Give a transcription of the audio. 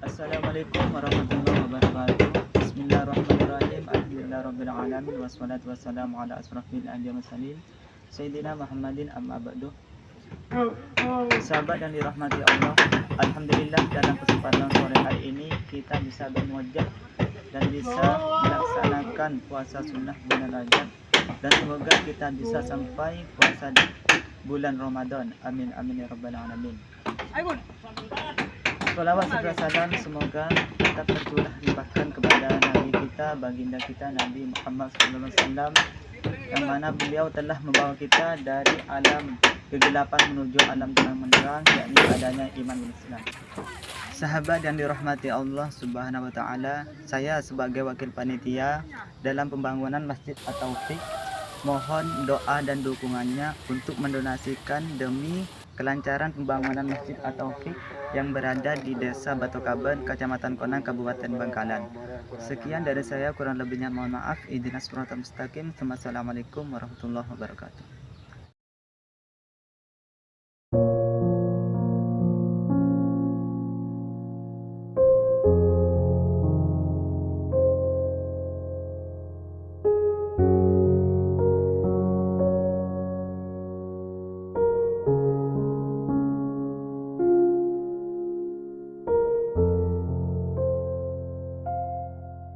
Assalamualaikum warahmatullahi wabarakatuh. Bismillahirrahmanirrahim. Alhamdulillahirabbil wassalatu wassalamu ala asrofil anbiya'i wal mursalin Sayyidina Muhammadin amma ba'du. Sahabat yang dirahmati Allah, alhamdulillah dalam kesempatan sore hari ini kita bisa bermuajah dan bisa melaksanakan puasa sunnah bulan Rajab, dan semoga kita bisa sampai puasa di bulan Ramadan. Amin amin ya rabbal alamin. Sholawat serta salam semoga tetap tercurah limpahkan kepada Nabi kita, baginda kita Nabi Muhammad SAW, yang mana beliau telah membawa kita dari alam kegelapan menuju alam terang menderang, yakni adanya iman dan Islam. Sahabat yang dirahmati Allah Subhanahu wa taala, saya sebagai wakil panitia dalam pembangunan Masjid At-Taufik mohon doa dan dukungannya untuk mendonasikan demi kelancaran pembangunan Masjid At-Taufik yang berada di Desa Batu Kaben, Kecamatan Konang, Kabupaten Bangkalan. Sekian dari saya, kurang lebihnya mohon maaf. Ihdinas siratal mustaqim. Wassalamualaikum warahmatullahi wabarakatuh.